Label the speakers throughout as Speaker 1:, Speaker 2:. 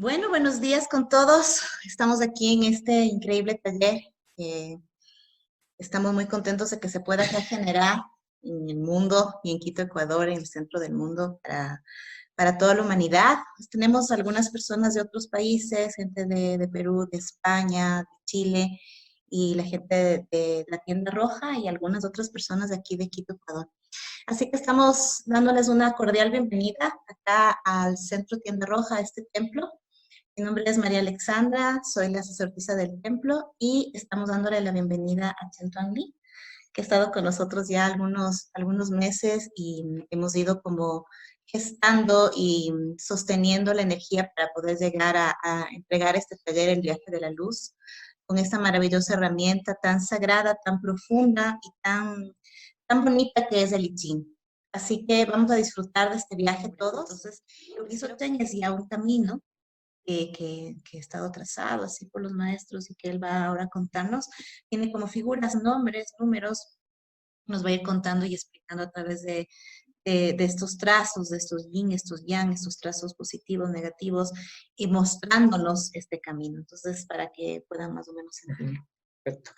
Speaker 1: Bueno, buenos días con todos. Estamos aquí en este increíble taller. Eh, Estamos muy contentos de que se pueda acá generar en el mundo y en Quito, Ecuador, en el centro del mundo para toda la humanidad. Pues tenemos algunas personas de otros países, gente de Perú, de España, de Chile y la gente de la Tienda Roja y algunas otras personas de aquí de Quito, Ecuador. Así que estamos dándoles una cordial bienvenida acá al Centro Tienda Roja, a este templo. Mi nombre es María Alexandra, soy la sacerdotisa del templo y estamos dándole la bienvenida a Chen Tuan Li, que ha estado con nosotros ya algunos meses y hemos ido como gestando y sosteniendo la energía para poder llegar a entregar este taller, el viaje de la luz, con esta maravillosa herramienta tan sagrada, tan profunda y tan bonita que es el I Ching. Así que vamos a disfrutar de este viaje todos. Entonces, lo que hizo Chen es ya un camino que ha estado trazado así por los maestros y que él va ahora a contarnos, tiene como figuras, nombres, números, nos va a ir contando y explicando a través de estos trazos, de estos yin, estos yang, estos trazos positivos, negativos, y mostrándonos este camino. Entonces, para que puedan más o menos entender.
Speaker 2: Perfecto.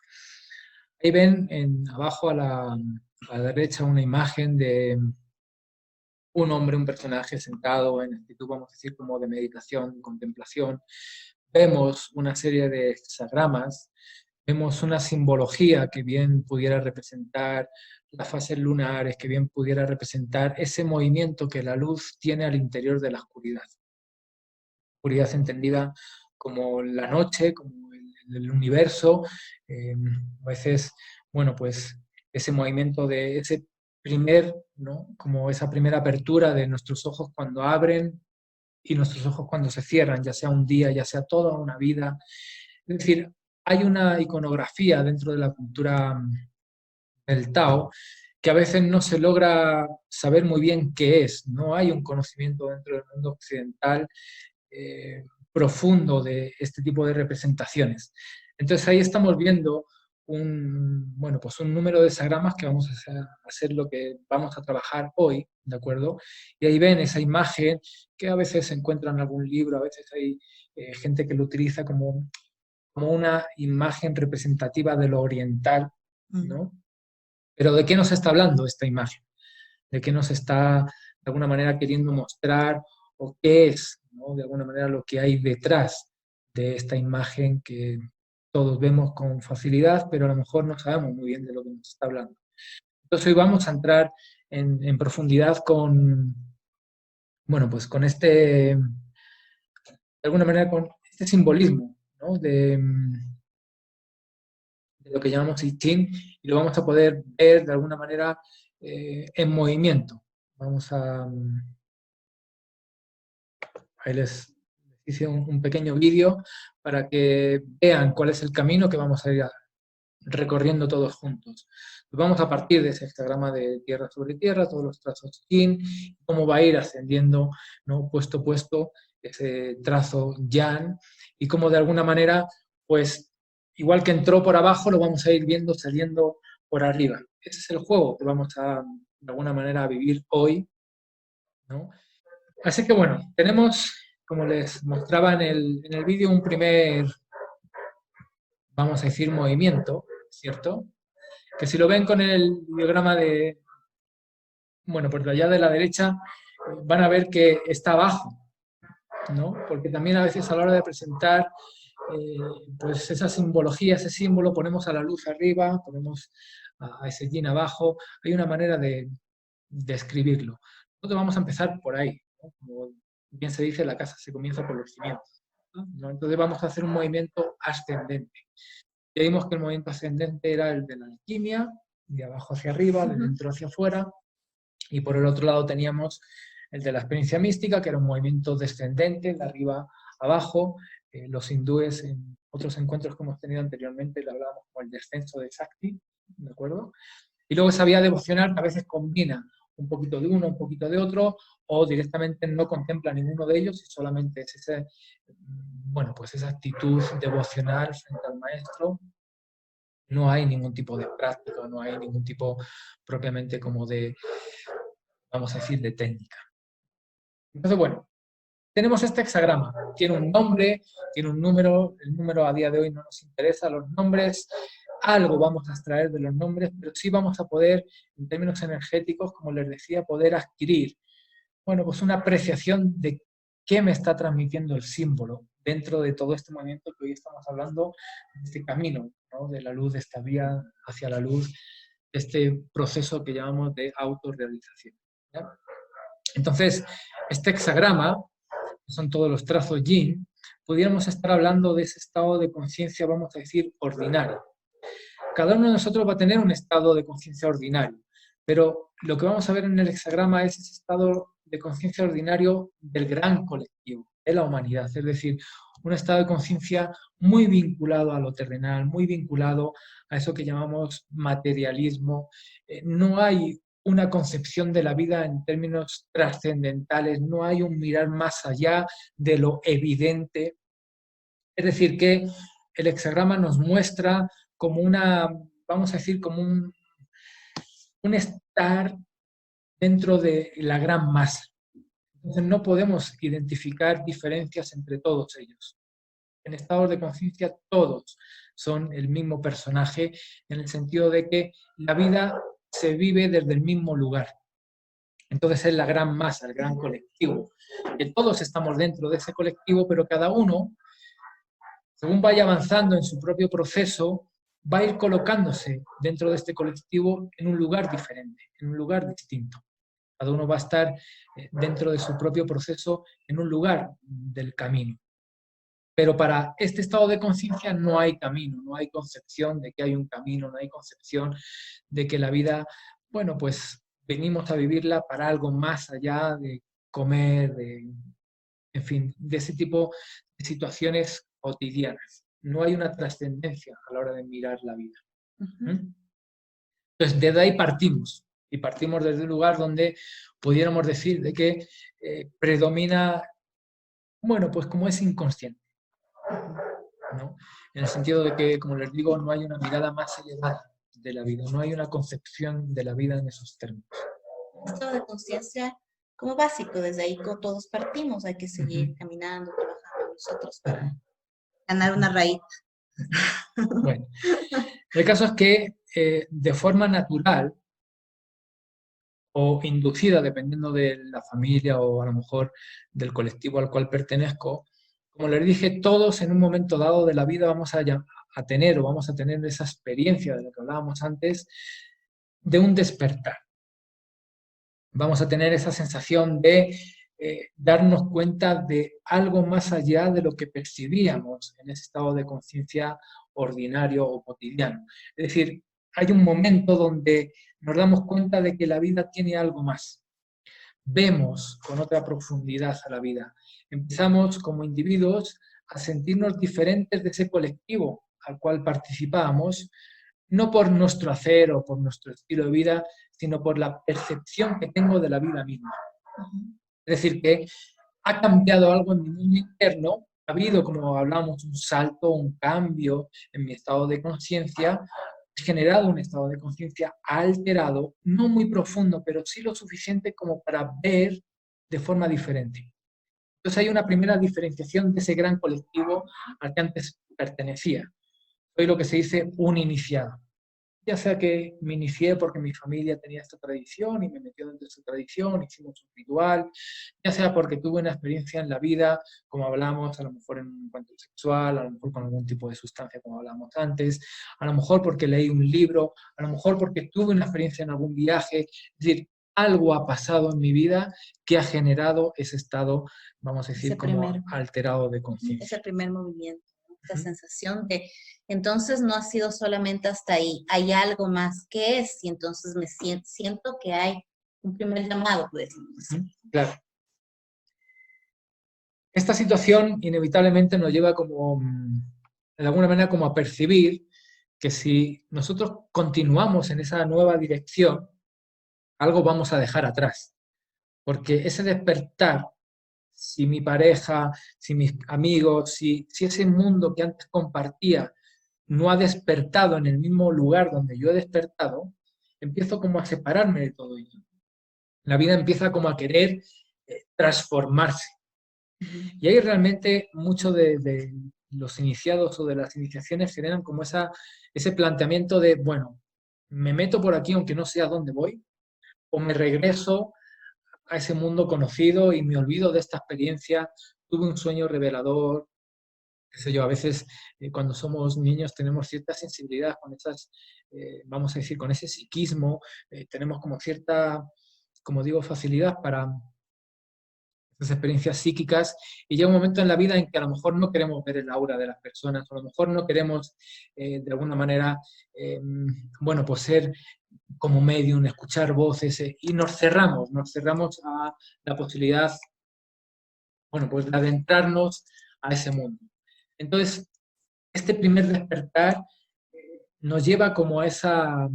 Speaker 2: Ahí ven abajo a la derecha una imagen de un hombre, un personaje sentado en actitud, vamos a decir, como de meditación, contemplación. Vemos una serie de hexagramas, vemos una simbología que bien pudiera representar las fases lunares, que bien pudiera representar ese movimiento que la luz tiene al interior de la oscuridad. Oscuridad entendida como la noche, como el universo, a veces, bueno, pues ese movimiento de ese primer, ¿no? Como esa primera apertura de nuestros ojos cuando abren y nuestros ojos cuando se cierran, ya sea un día, ya sea toda una vida. Es decir, hay una iconografía dentro de la cultura del Tao que a veces no se logra saber muy bien qué es. No hay un conocimiento dentro del mundo occidental profundo de este tipo de representaciones. Entonces ahí estamos viendo bueno, pues un número de hexagramas que vamos a hacer lo que vamos a trabajar hoy, ¿de acuerdo? Y ahí ven esa imagen que a veces se encuentra en algún libro, a veces hay gente que lo utiliza como una imagen representativa de lo oriental, ¿no? Pero ¿de qué nos está hablando esta imagen? ¿De qué nos está de alguna manera queriendo mostrar o qué es, ¿no? De alguna manera lo que hay detrás de esta imagen que todos vemos con facilidad, pero a lo mejor no sabemos muy bien de lo que nos está hablando? Entonces hoy vamos a entrar en profundidad con, bueno, pues con de alguna manera con este simbolismo, ¿no? De lo que llamamos I Ching, y lo vamos a poder ver de alguna manera en movimiento. Vamos a, ahí les hice un pequeño vídeo para que vean cuál es el camino que vamos a ir recorriendo todos juntos. Pues vamos a partir de ese hexagrama de tierra sobre tierra, todos los trazos yin, cómo va a ir ascendiendo, ¿no? Puesto a puesto ese trazo yang, y cómo de alguna manera, pues igual que entró por abajo, lo vamos a ir viendo saliendo por arriba. Ese es el juego que vamos a, de alguna manera, a vivir hoy, ¿no? Así que bueno, tenemos, como les mostraba en el vídeo, un primer, vamos a decir, movimiento, ¿cierto? Que si lo ven con el diagrama de, bueno, por allá de la derecha, van a ver que está abajo, ¿no? Porque también a veces a la hora de presentar, eh, pues esa simbología, ese símbolo, ponemos a la luz arriba, ponemos a ese yin abajo, hay una manera de escribirlo. Nosotros vamos a empezar por ahí, ¿no? Como bien se dice, la casa se comienza por los cimientos, ¿no? Entonces vamos a hacer un movimiento ascendente. Ya vimos que el movimiento ascendente era el de la alquimia, de abajo hacia arriba, de dentro hacia afuera, y por el otro lado teníamos el de la experiencia mística, que era un movimiento descendente, de arriba a abajo. Los hindúes, en otros encuentros que hemos tenido anteriormente, le hablábamos como el descenso de Shakti, ¿de acuerdo? Y luego esa vía devocional que a veces combina un poquito de uno, un poquito de otro, o directamente no contempla ninguno de ellos y solamente es ese, bueno, pues esa actitud devocional frente al maestro. No hay ningún tipo de práctica, no hay ningún tipo propiamente como de, vamos a decir, de técnica. Entonces, bueno, tenemos este hexagrama. Tiene un nombre, tiene un número. El número a día de hoy no nos interesa. Los nombres, algo vamos a extraer de los nombres, pero sí vamos a poder, en términos energéticos, como les decía, poder adquirir, bueno, pues una apreciación de qué me está transmitiendo el símbolo dentro de todo este movimiento que hoy estamos hablando, de este camino, ¿no? De la luz, de esta vía hacia la luz, este proceso que llamamos de autorrealización, ¿ya? Entonces, este hexagrama, que son todos los trazos yin, pudiéramos estar hablando de ese estado de conciencia, vamos a decir, ordinario. Cada uno de nosotros va a tener un estado de conciencia ordinario, pero lo que vamos a ver en el hexagrama es ese estado de conciencia ordinario del gran colectivo, de la humanidad, es decir, un estado de conciencia muy vinculado a lo terrenal, muy vinculado a eso que llamamos materialismo. No hay una concepción de la vida en términos trascendentales, no hay un mirar más allá de lo evidente. Es decir, que el hexagrama nos muestra como una, vamos a decir, como un estar dentro de la gran masa. Entonces no podemos identificar diferencias entre todos ellos. En estados de conciencia todos son el mismo personaje, en el sentido de que la vida se vive desde el mismo lugar. Entonces es la gran masa, el gran colectivo. Que todos estamos dentro de ese colectivo, pero cada uno, según vaya avanzando en su propio proceso, va a ir colocándose dentro de este colectivo en un lugar diferente, en un lugar distinto. Cada uno va a estar dentro de su propio proceso en un lugar del camino. Pero para este estado de conciencia no hay camino, no hay concepción de que hay un camino, no hay concepción de que la vida, bueno, pues venimos a vivirla para algo más allá de comer, en fin, de ese tipo de situaciones cotidianas. No hay una trascendencia a la hora de mirar la vida. Entonces, desde ahí partimos. Y partimos desde un lugar donde pudiéramos decir de que predomina, bueno, pues como es inconsciente, ¿no? En el sentido de que, como les digo, no hay una mirada más elevada de la vida, no hay una concepción de la vida en esos términos.
Speaker 1: Estado de conciencia como básico, desde ahí todos partimos, hay que seguir caminando, trabajando nosotros para ganar una raíz.
Speaker 2: Bueno, el caso es que de forma natural o inducida, dependiendo de la familia o a lo mejor del colectivo al cual pertenezco, como les dije, todos en un momento dado de la vida vamos a tener o vamos a tener esa experiencia de lo que hablábamos antes, de un despertar. Vamos a tener esa sensación de darnos cuenta de algo más allá de lo que percibíamos en ese estado de conciencia ordinario o cotidiano. Es decir, hay un momento donde nos damos cuenta de que la vida tiene algo más. Vemos con otra profundidad a la vida. Empezamos como individuos a sentirnos diferentes de ese colectivo al cual participábamos, no por nuestro hacer o por nuestro estilo de vida, sino por la percepción que tengo de la vida misma. Es decir, que ha cambiado algo en mi mundo interno, ha habido, como hablamos, un salto, un cambio en mi estado de conciencia, generado un estado de conciencia alterado, no muy profundo, pero sí lo suficiente como para ver de forma diferente. Entonces hay una primera diferenciación de ese gran colectivo al que antes pertenecía. Soy lo que se dice un iniciado. Ya sea que me inicié porque mi familia tenía esta tradición y me metió dentro de esa tradición, hicimos un ritual, ya sea porque tuve una experiencia en la vida, como hablamos, a lo mejor en un encuentro sexual, a lo mejor con algún tipo de sustancia, como hablamos antes, a lo mejor porque leí un libro, a lo mejor porque tuve una experiencia en algún viaje, es decir, algo ha pasado en mi vida que ha generado ese estado, vamos a decir, como alterado de conciencia.
Speaker 1: Ese primer movimiento, esa sensación de, entonces no ha sido solamente hasta ahí, hay algo más que es, y entonces me siento que hay un primer llamado, pues.
Speaker 2: Claro. Esta situación inevitablemente nos lleva como, de alguna manera, como a percibir que si nosotros continuamos en esa nueva dirección, algo vamos a dejar atrás. Porque ese despertar, si mi pareja, si mis amigos, si ese mundo que antes compartía no ha despertado en el mismo lugar donde yo he despertado, empiezo como a separarme de todo ello. La vida empieza como a querer transformarse.
Speaker 1: Ujú.
Speaker 2: Y ahí realmente muchos de los iniciados o de las iniciaciones generan como ese planteamiento de, bueno, me meto por aquí aunque no sé a dónde voy, o me regreso a ese mundo conocido y me olvido de esta experiencia, tuve un sueño revelador, qué sé yo, a veces cuando somos niños tenemos cierta sensibilidad con esas, vamos a decir, con ese psiquismo, tenemos como cierta, como digo, facilidad para esas experiencias psíquicas y llega un momento en la vida en que a lo mejor no queremos ver el aura de las personas, o a lo mejor no queremos de alguna manera, eh, bueno, pues ser como medium, escuchar voces y nos cerramos a la posibilidad, bueno, pues de adentrarnos a ese mundo. Entonces, este primer despertar nos lleva como a esa,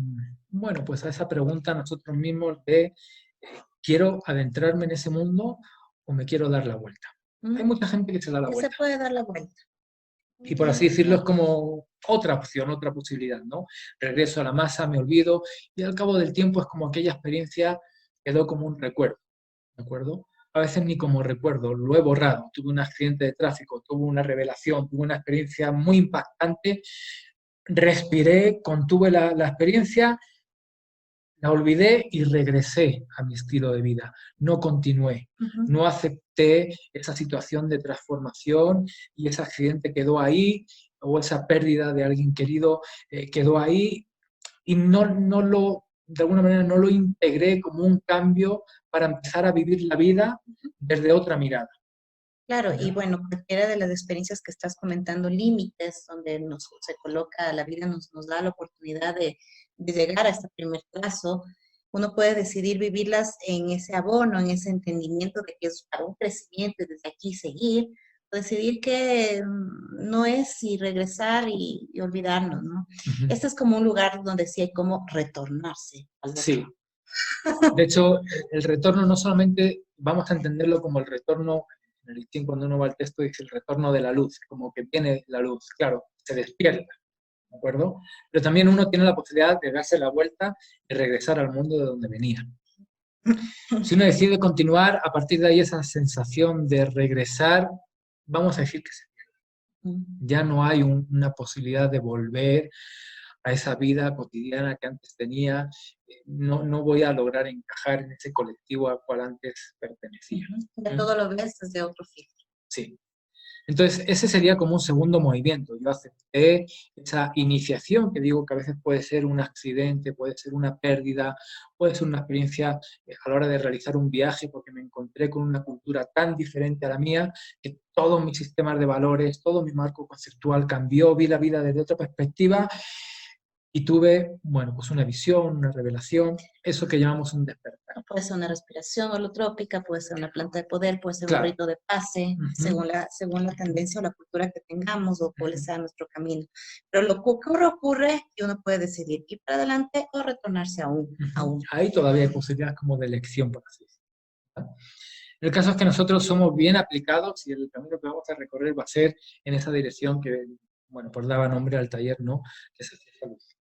Speaker 2: bueno, pues a esa pregunta a nosotros mismos de, ¿quiero adentrarme en ese mundo o me quiero dar la vuelta? Hay
Speaker 1: Mm,
Speaker 2: mucha gente que se da la
Speaker 1: que se
Speaker 2: vuelta.
Speaker 1: puede dar la vuelta.
Speaker 2: Y por así
Speaker 1: Entiendo,
Speaker 2: decirlo, es
Speaker 1: claro.
Speaker 2: como otra opción, otra posibilidad, ¿no? Regreso a la masa, me olvido, y al cabo del tiempo es como aquella experiencia quedó como un recuerdo, ¿de acuerdo? A veces ni como recuerdo, lo he borrado. Tuve un accidente de tráfico, tuve una revelación, tuve una experiencia muy impactante, respiré, contuve la experiencia, la olvidé y regresé a mi estilo de vida. No continué,
Speaker 1: Ujú.
Speaker 2: no acepté esa situación de transformación y ese accidente quedó ahí o esa pérdida de alguien querido quedó ahí y de alguna manera no lo integré como un cambio para empezar a vivir la vida desde otra mirada.
Speaker 1: Claro, y bueno, cualquiera de las experiencias que estás comentando, límites donde se coloca, la vida nos da la oportunidad de llegar a este primer trazo, uno puede decidir vivirlas en ese abono, en ese entendimiento de que es para un crecimiento y desde aquí seguir, o decidir que no es y regresar y olvidarnos, ¿no?
Speaker 2: Ujú.
Speaker 1: Este es como un lugar donde sí hay como retornarse al otro.
Speaker 2: Sí, de hecho, el retorno no solamente vamos a entenderlo como el retorno, en el listín cuando uno va al texto dice el retorno de la luz, como que viene la luz, claro, se despierta, ¿de acuerdo? Pero también uno tiene la posibilidad de darse la vuelta y regresar al mundo de donde venía. Si uno decide continuar, a partir de ahí esa sensación de regresar, vamos a decir que ya no hay una posibilidad de volver a esa vida cotidiana que antes tenía, no voy a lograr encajar en ese colectivo al cual antes pertenecía.
Speaker 1: Ujú. Ya
Speaker 2: ¿Mm?
Speaker 1: todo lo ves desde otro filtro.
Speaker 2: Sí. Entonces, ese sería como un segundo movimiento. Yo acepté esa iniciación, que digo que a veces puede ser un accidente, puede ser una pérdida, puede ser una experiencia a la hora de realizar un viaje, porque me encontré con una cultura tan diferente a la mía, que todos mis sistemas de valores, todo mi marco conceptual cambió, vi la vida desde otra perspectiva y tuve, bueno, pues una visión, una revelación, eso que llamamos un despertar.
Speaker 1: Puede ser una respiración holotrópica, puede ser una planta de poder, puede ser un
Speaker 2: Claro.
Speaker 1: rito de pase,
Speaker 2: Ujú,
Speaker 1: según la tendencia o la cultura que tengamos o cuál
Speaker 2: ujú.
Speaker 1: sea nuestro camino. Pero lo que ocurre y uno puede decidir ir para adelante o retornarse a
Speaker 2: Ujú.
Speaker 1: uno.
Speaker 2: Ahí todavía hay posibilidades como de elección, por así decirlo, ¿no? El caso es que nosotros somos bien aplicados y el camino que vamos a recorrer va a ser en esa dirección que, bueno, pues daba nombre al taller, ¿no? Que es hacia esa luz.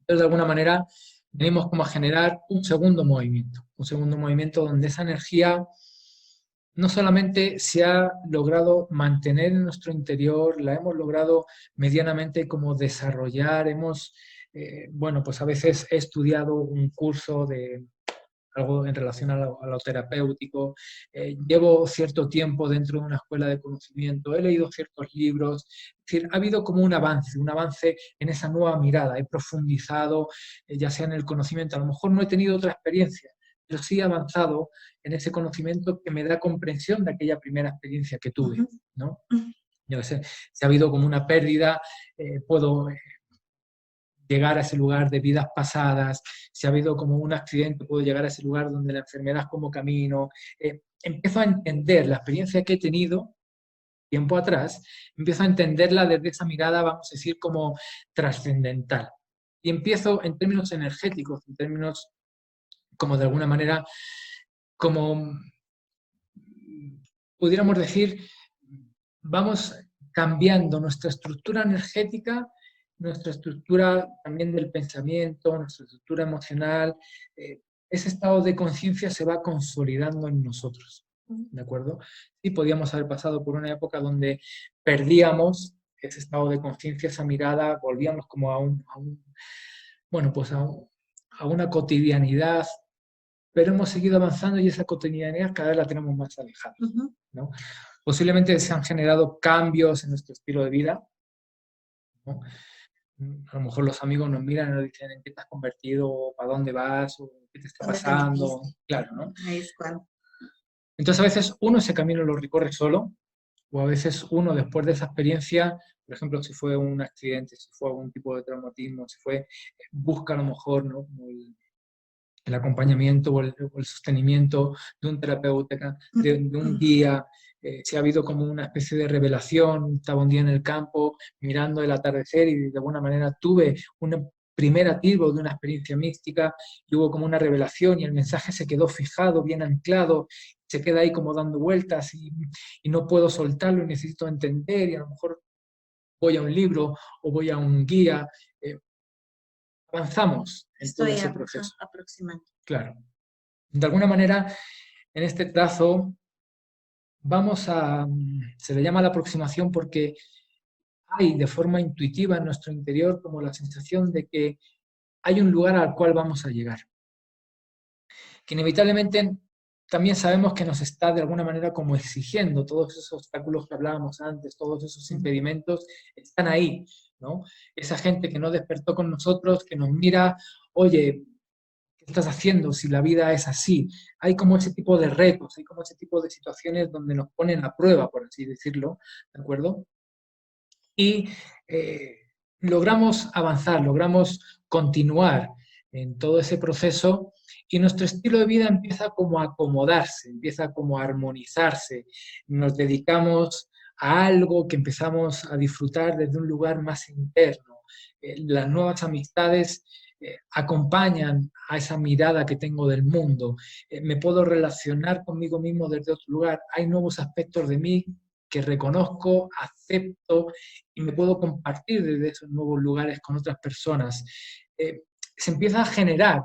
Speaker 2: Entonces, de alguna manera, venimos como a generar un segundo movimiento donde esa energía no solamente se ha logrado mantener en nuestro interior, la hemos logrado medianamente como desarrollar, bueno, pues a veces he estudiado un curso de algo en relación a lo terapéutico, llevo cierto tiempo dentro de una escuela de conocimiento, he leído ciertos libros, es decir, ha habido como un avance en esa nueva mirada, he profundizado, ya sea en el conocimiento, a lo mejor no he tenido otra experiencia, pero sí he avanzado en ese conocimiento que me da comprensión de aquella primera experiencia que tuve,
Speaker 1: Ujú.
Speaker 2: ¿no? Yo sé, si ha habido como una pérdida, puedo llegar a ese lugar de vidas pasadas, si ha habido como un accidente, puedo llegar a ese lugar donde la enfermedad es como camino. Empiezo a entender la experiencia que he tenido tiempo atrás, empiezo a entenderla desde esa mirada, vamos a decir, como trascendental. Y empiezo en términos energéticos, en términos como de alguna manera, como pudiéramos decir, vamos cambiando nuestra estructura energética, nuestra estructura también del pensamiento, nuestra estructura emocional, ese estado de conciencia se va consolidando en nosotros. ¿de acuerdo? Sí podíamos haber pasado por una época donde perdíamos ese estado de conciencia, esa mirada, volvíamos como bueno, pues a una cotidianidad, pero hemos seguido avanzando y esa cotidianidad cada vez la tenemos más alejada, ¿no? Posiblemente se han generado cambios en nuestro estilo de vida, ¿no? A lo mejor los amigos nos miran y nos dicen en qué te has convertido, para dónde vas, o qué te está
Speaker 1: ¿Dónde te
Speaker 2: pasando,
Speaker 1: metiste?
Speaker 2: claro, ¿no?
Speaker 1: Ahí es cuando.
Speaker 2: Entonces a veces uno ese camino lo recorre solo, o a veces uno después de esa experiencia, por ejemplo, si fue un accidente, si fue algún tipo de traumatismo, si fue, busca a lo mejor, ¿no? El acompañamiento o el sostenimiento de un terapeuta, de un guía, si ha habido como una especie de revelación, estaba un día en el campo mirando el atardecer y de alguna manera tuve un primer atisbo de una experiencia mística y hubo como una revelación y el mensaje se quedó fijado, bien anclado, se queda ahí como dando vueltas y no puedo soltarlo y necesito entender y a lo mejor voy a un libro o voy a un guía, avanzamos en todo
Speaker 1: Estoy
Speaker 2: ese proceso.
Speaker 1: aproximando.
Speaker 2: Claro. De alguna manera, en este trazo se le llama la aproximación porque hay de forma intuitiva en nuestro interior como la sensación de que hay un lugar al cual vamos a llegar, que inevitablemente también sabemos que nos está de alguna manera como exigiendo todos esos obstáculos que hablábamos antes, todos esos impedimentos, están ahí, ¿no? Esa gente que no despertó con nosotros, que nos mira, oye, ¿qué estás haciendo si la vida es así? Hay como ese tipo de retos, hay como ese tipo de situaciones donde nos ponen a prueba, por así decirlo, ¿de acuerdo? Y logramos avanzar, logramos continuar en todo ese proceso y nuestro estilo de vida empieza como a acomodarse, empieza como a armonizarse. Nos dedicamos a algo que empezamos a disfrutar desde un lugar más interno. Las nuevas amistades acompañan a esa mirada que tengo del mundo. Me puedo relacionar conmigo mismo desde otro lugar. Hay nuevos aspectos de mí que reconozco, acepto y me puedo compartir desde esos nuevos lugares con otras personas. Se empieza a generar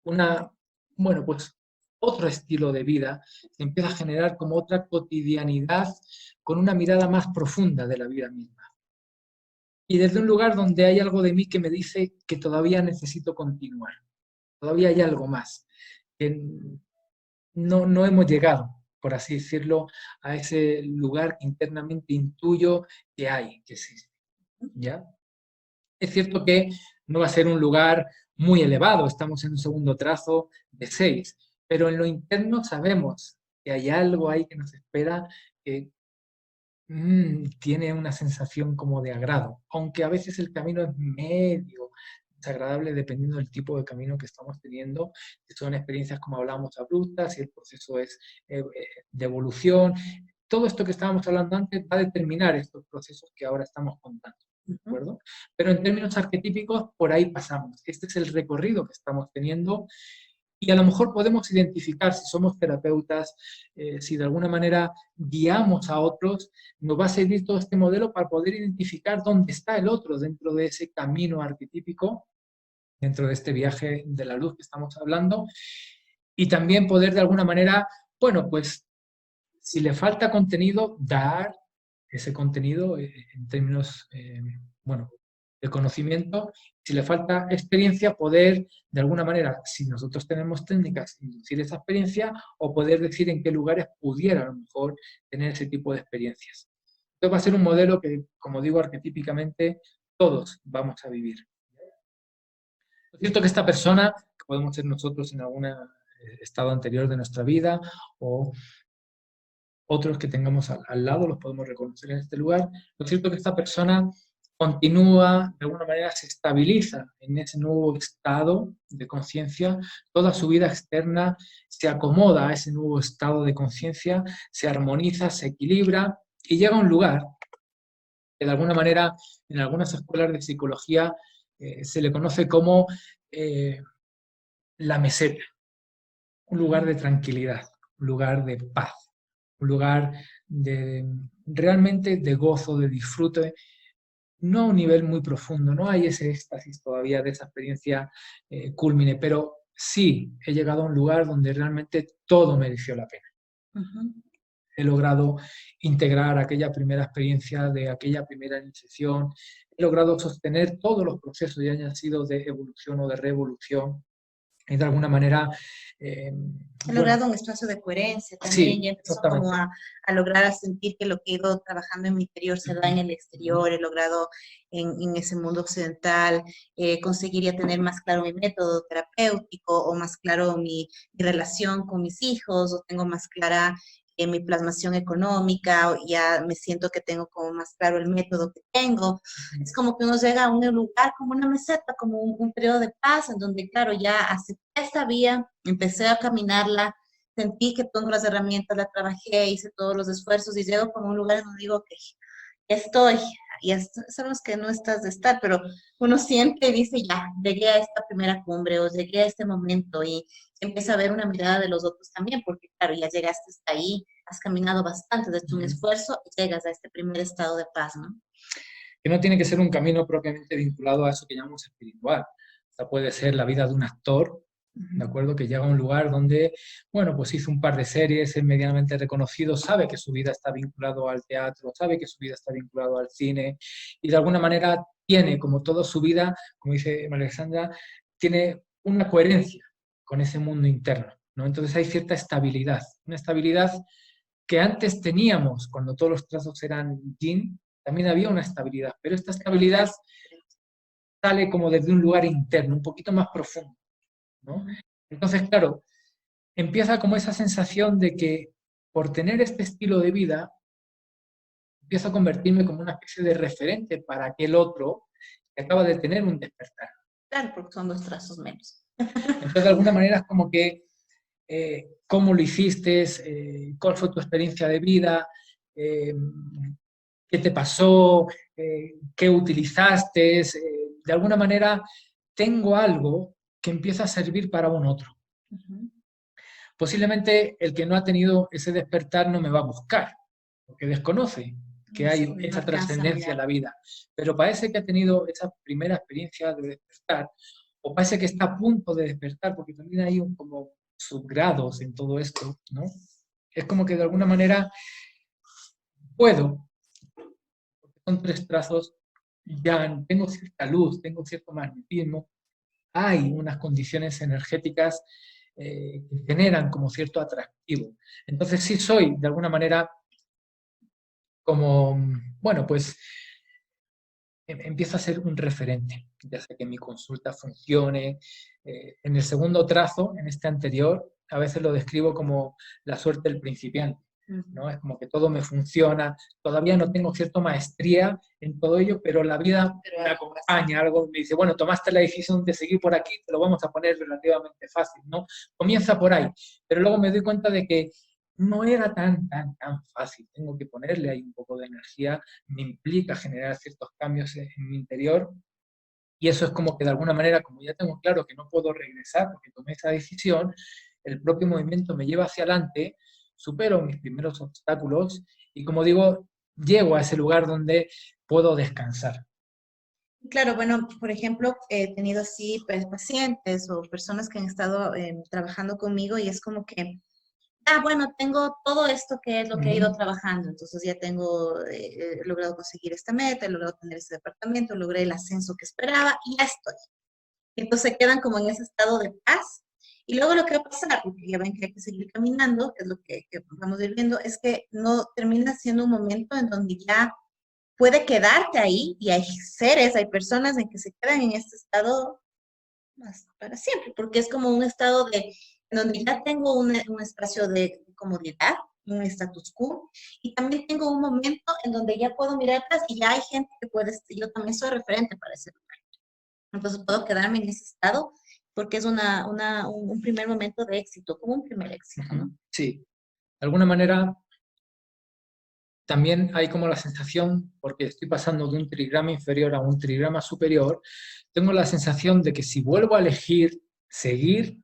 Speaker 2: bueno, pues otro estilo de vida, se empieza a generar como otra cotidianidad con una mirada más profunda de la vida misma. Y desde un lugar donde hay algo de mí que me dice que todavía necesito continuar, todavía hay algo más, que no hemos llegado, por así decirlo, a ese lugar que internamente intuyo que hay, que existe. ¿Ya? Es cierto que no va a ser un lugar muy elevado, estamos en un segundo trazo de 6, pero en lo interno sabemos que hay algo ahí que nos espera que tiene una sensación como de agrado, aunque a veces el camino es medio desagradable dependiendo del tipo de camino que estamos teniendo, si son experiencias como hablábamos abruptas, si el proceso es de evolución, todo esto que estábamos hablando antes va a determinar estos procesos que ahora estamos contando, ¿de acuerdo? Pero en términos arquetípicos, por ahí pasamos. Este es el recorrido que estamos teniendo y a lo mejor podemos identificar si somos terapeutas, si de alguna manera guiamos a otros, nos va a servir todo este modelo para poder identificar dónde está el otro dentro de ese camino arquetípico, dentro de este viaje de la luz que estamos hablando, y también poder de alguna manera, bueno, pues si le falta contenido, dar ese contenido en términos, bueno, de conocimiento. Si le falta experiencia, poder, de alguna manera, si nosotros tenemos técnicas, inducir esa experiencia o poder decir en qué lugares pudiera a lo mejor tener ese tipo de experiencias. Entonces va a ser un modelo que, como digo, arquetípicamente todos vamos a vivir. Es cierto que esta persona, que podemos ser nosotros en algún estado anterior de nuestra vida o otros que tengamos al lado, los podemos reconocer en este lugar. Lo cierto es que esta persona continúa, de alguna manera se estabiliza en ese nuevo estado de conciencia, toda su vida externa se acomoda a ese nuevo estado de conciencia, se armoniza, se equilibra y llega a un lugar que de alguna manera en algunas escuelas de psicología se le conoce como la meseta, un lugar de tranquilidad, un lugar de paz, un lugar realmente de gozo, de disfrute, no a un nivel muy profundo, no hay ese éxtasis todavía de esa experiencia cúlmine, pero sí he llegado a un lugar donde realmente todo mereció la pena.
Speaker 1: Ujú.
Speaker 2: He logrado integrar aquella primera experiencia de aquella primera iniciación, he logrado sostener todos los procesos, ya hayan sido de evolución o de revolución, y de alguna manera,
Speaker 1: He
Speaker 2: bueno,
Speaker 1: logrado un espacio de coherencia también,
Speaker 2: sí,
Speaker 1: y empezó como
Speaker 2: exactamente.
Speaker 1: a lograr a sentir que lo que he ido trabajando en mi interior se da en el exterior, he logrado en ese mundo occidental conseguir ya tener más claro mi método terapéutico o más claro mi relación con mis hijos, o tengo más clara mi plasmación económica, o ya me siento que tengo como más claro el método que tengo. Es como que uno llega a un lugar como una meseta, como un periodo de paz, en donde, claro, ya acepté esta vía, empecé a caminarla, sentí que tengo las herramientas, la trabajé, hice todos los esfuerzos y llego como a un lugar en donde digo que ya estoy, y sabemos que no estás de estar, pero uno siente y dice, ya, llegué a esta primera cumbre o llegué a este momento y empieza a ver una mirada de los otros también, porque claro, ya llegaste hasta ahí, has caminado bastante, has hecho un esfuerzo y llegas a este primer estado de paz, ¿no?
Speaker 2: Que no tiene que ser un camino propiamente vinculado a eso que llamamos espiritual. O sea, puede ser la vida de un actor, ¿de acuerdo? Que llega a un lugar donde, bueno, pues hizo un par de series, es medianamente reconocido, sabe que su vida está vinculado al teatro, sabe que su vida está vinculado al cine, y de alguna manera tiene, como toda su vida, como dice María Alexandra, tiene una coherencia con ese mundo interno, ¿no? Entonces hay cierta estabilidad, una estabilidad que antes teníamos cuando todos los trazos eran yin, también había una estabilidad, pero esta estabilidad sale como desde un lugar interno, un poquito más profundo, ¿no? Entonces, claro, empieza como esa sensación de que por tener este estilo de vida, empiezo a convertirme como una especie de referente para aquel otro que acaba de tener un despertar.
Speaker 1: Claro, porque son dos trazos menos.
Speaker 2: Entonces, de alguna manera es como que, ¿cómo lo hiciste? ¿Cuál fue tu experiencia de vida? Eh, ¿Qué te pasó? ¿Qué utilizaste? De alguna manera, tengo algo que empieza a servir para un otro. Posiblemente el que no ha tenido ese despertar no me va a buscar, porque desconoce que
Speaker 1: Sí,
Speaker 2: hay
Speaker 1: no
Speaker 2: esa
Speaker 1: alcanza a
Speaker 2: trascendencia
Speaker 1: mirar.
Speaker 2: en la vida. Pero parece que ha tenido esa primera experiencia de despertar, o parece que está a punto de despertar, porque también hay como subgrados en todo esto, ¿no? Es como que de alguna manera puedo, porque son tres trazos, ya tengo cierta luz, tengo cierto magnetismo, hay unas condiciones energéticas que generan como cierto atractivo. Entonces sí soy, de alguna manera, como, bueno, pues empiezo a ser un referente, ya sé que mi consulta funcione. En el segundo trazo, en este anterior, a veces lo describo como la suerte del principiante, ¿no? Es como que todo me funciona, todavía no tengo cierta maestría en todo ello, pero la vida me acompaña, algo me dice, bueno, tomaste la decisión de seguir por aquí, te lo vamos a poner relativamente fácil, ¿no? Comienza por ahí, pero luego me doy cuenta de que no era tan fácil, tengo que ponerle ahí un poco de energía, me implica generar ciertos cambios en mi interior, y eso es como que de alguna manera, como ya tengo claro que no puedo regresar porque tomé esa decisión, el propio movimiento me lleva hacia adelante, supero mis primeros obstáculos y, como digo, llego a ese lugar donde puedo descansar.
Speaker 1: Claro, bueno, por ejemplo, he tenido así pues, pacientes o personas que han estado trabajando conmigo y es como que, bueno, tengo todo esto que es lo que he ido trabajando, entonces ya tengo, he logrado conseguir esta meta, he logrado tener este departamento, logré el ascenso que esperaba y ya estoy. Entonces quedan como en ese estado de paz. Y luego lo que va a pasar, porque ya ven que hay que seguir caminando, que es lo que vamos a ir viendo, es que no termina siendo un momento en donde ya puede quedarte ahí y hay seres, hay personas en que se quedan en este estado para siempre, porque es como un estado de en donde ya tengo un espacio de comodidad, un status quo, y también tengo un momento en donde ya puedo mirar atrás y ya hay gente que puede, yo también soy referente para ese lugar. Entonces puedo quedarme en ese estado porque es un primer momento de éxito, como un primer éxito, ¿no?
Speaker 2: Sí, de alguna manera también hay como la sensación, porque estoy pasando de un trigrama inferior a un trigrama superior, tengo la sensación de que si vuelvo a elegir seguir,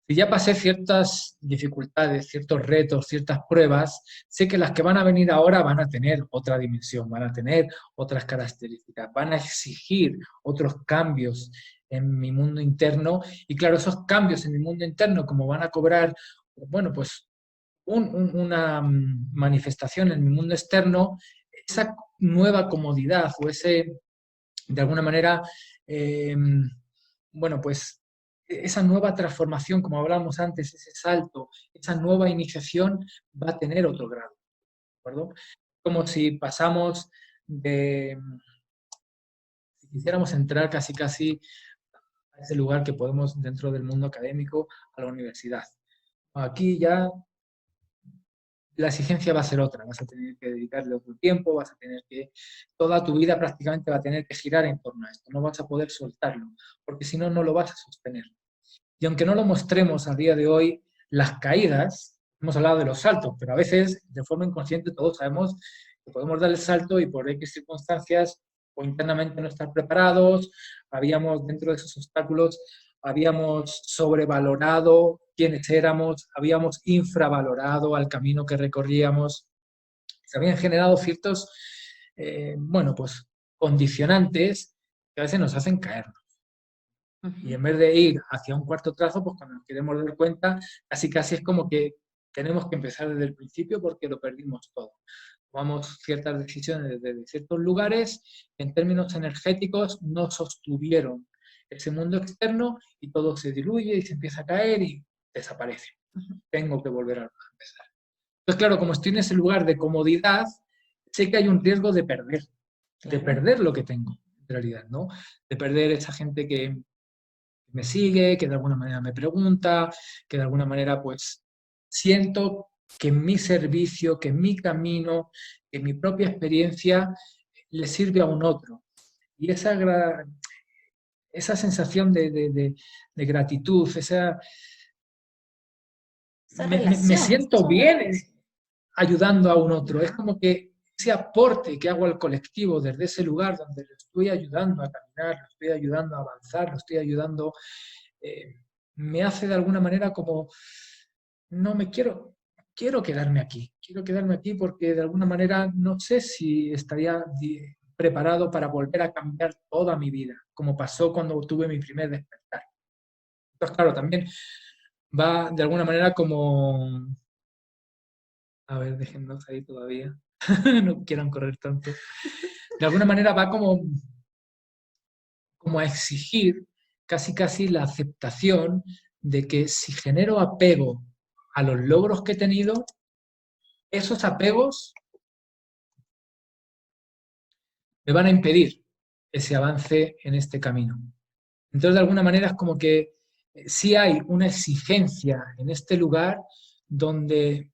Speaker 2: si ya pasé ciertas dificultades, ciertos retos, ciertas pruebas, sé que las que van a venir ahora van a tener otra dimensión, van a tener otras características, van a exigir otros cambios en mi mundo interno. Y claro, esos cambios en mi mundo interno, como van a cobrar, bueno, pues una manifestación en mi mundo externo, esa nueva comodidad o ese, de alguna manera, bueno, pues esa nueva transformación, como hablábamos antes, ese salto, esa nueva iniciación va a tener otro grado, ¿de acuerdo? Como si pasamos de, si quisiéramos entrar casi a ese lugar que podemos dentro del mundo académico, a la universidad. Aquí ya la exigencia va a ser otra, vas a tener que dedicarle otro tiempo, vas a tener que, toda tu vida prácticamente va a tener que girar en torno a esto, no vas a poder soltarlo, porque si no, no lo vas a sostener. Y aunque no lo mostremos a día de hoy, las caídas, hemos hablado de los saltos, pero a veces de forma inconsciente todos sabemos que podemos dar el salto y por X circunstancias o internamente no estar preparados, habíamos dentro de esos obstáculos, habíamos sobrevalorado quiénes éramos, habíamos infravalorado al camino que recorríamos, se habían generado ciertos, bueno, pues condicionantes que a veces nos hacen caer. Y en vez de ir hacia un cuarto trazo, pues cuando nos queremos dar cuenta, casi es como que tenemos que empezar desde el principio porque lo perdimos todo. Tomamos ciertas decisiones desde ciertos lugares, en términos energéticos no sostuvieron ese mundo externo y todo se diluye y se empieza a caer y desaparece. Tengo que volver a empezar. Entonces, claro, como estoy en ese lugar de comodidad, sé que hay un riesgo de perder lo que tengo, en realidad, ¿no? De perder esa gente que me sigue, que de alguna manera me pregunta, que de alguna manera pues siento que mi servicio, que mi camino, que mi propia experiencia le sirve a un otro. Y esa sensación de gratitud, me siento bien ayudando a un otro. Es como que ese aporte que hago al colectivo desde ese lugar donde lo estoy ayudando a caminar, lo estoy ayudando a avanzar, lo estoy ayudando, me hace de alguna manera como, no me quiero quedarme aquí porque de alguna manera no sé si estaría preparado para volver a cambiar toda mi vida, como pasó cuando tuve mi primer despertar. Entonces, claro, también va de alguna manera como, a ver, déjennos ahí todavía, no quieran correr tanto, de alguna manera va como a exigir casi la aceptación de que si genero apego a los logros que he tenido, esos apegos me van a impedir ese avance en este camino. Entonces, de alguna manera es como que sí hay una exigencia en este lugar donde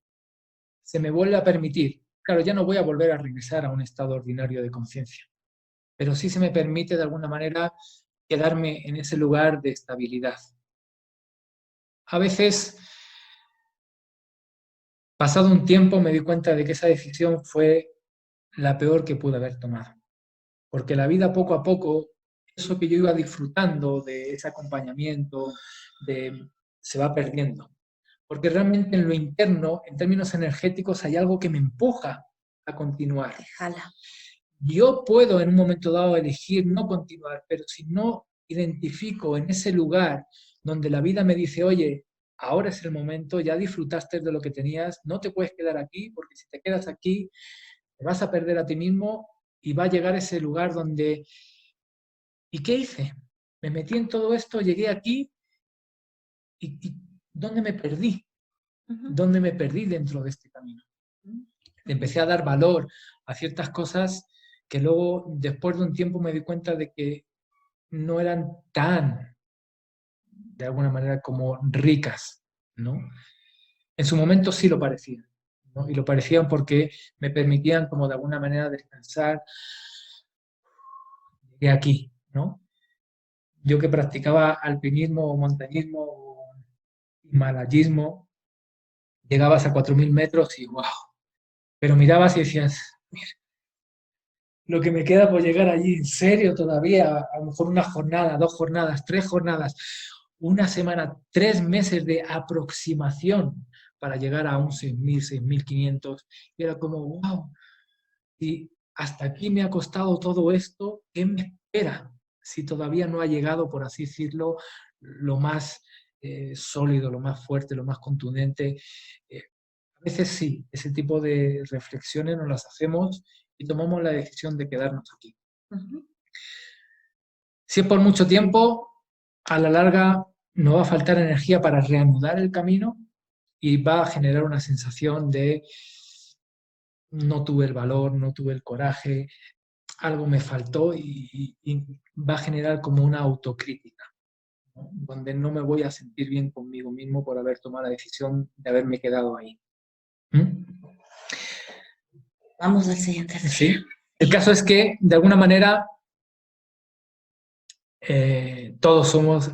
Speaker 2: se me vuelve a permitir. Claro, ya no voy a volver a regresar a un estado ordinario de conciencia, pero sí se me permite de alguna manera quedarme en ese lugar de estabilidad. A veces, pasado un tiempo, me di cuenta de que esa decisión fue la peor que pude haber tomado, porque la vida poco a poco, eso que yo iba disfrutando de ese acompañamiento, se va perdiendo. Porque realmente en lo interno, en términos energéticos, hay algo que me empuja a continuar.
Speaker 1: Jala.
Speaker 2: Yo puedo en un momento dado elegir no continuar, pero si no identifico en ese lugar donde la vida me dice, oye, ahora es el momento, ya disfrutaste de lo que tenías, no te puedes quedar aquí, porque si te quedas aquí, te vas a perder a ti mismo y va a llegar ese lugar donde, ¿y qué hice? Me metí en todo esto, llegué aquí y ¿dónde me perdí? ¿Dónde me perdí dentro de este camino? Empecé a dar valor a ciertas cosas que luego, después de un tiempo, me di cuenta de que no eran tan, de alguna manera, como ricas, ¿no? En su momento sí lo parecían, ¿no? Y lo parecían porque me permitían, como de alguna manera, descansar de aquí, ¿no? Yo que practicaba alpinismo, montañismo, himalayismo, llegabas a 4.000 metros y ¡wow! Pero mirabas y decías, lo que me queda por llegar allí, en serio todavía, a lo mejor una jornada, 2 jornadas, 3 jornadas, una semana, 3 meses de aproximación para llegar a un 6.000, 6.500. Y era como, wow, y hasta aquí me ha costado todo esto, ¿qué me espera si todavía no ha llegado, por así decirlo, lo más sólido, lo más fuerte, lo más contundente? A A veces sí, ese tipo de reflexiones nos las hacemos y tomamos la decisión de quedarnos aquí.
Speaker 1: Ujú.
Speaker 2: Si es por mucho tiempo, a la larga nos va a faltar energía para reanudar el camino y va a generar una sensación de no tuve el valor, no tuve el coraje, algo me faltó y va a generar como una autocrítica, ¿no? Donde no me voy a sentir bien conmigo mismo por haber tomado la decisión de haberme quedado ahí. ¿Mm?
Speaker 1: Vamos al siguiente
Speaker 2: Sí.
Speaker 1: día.
Speaker 2: El caso es que, de alguna manera, todos somos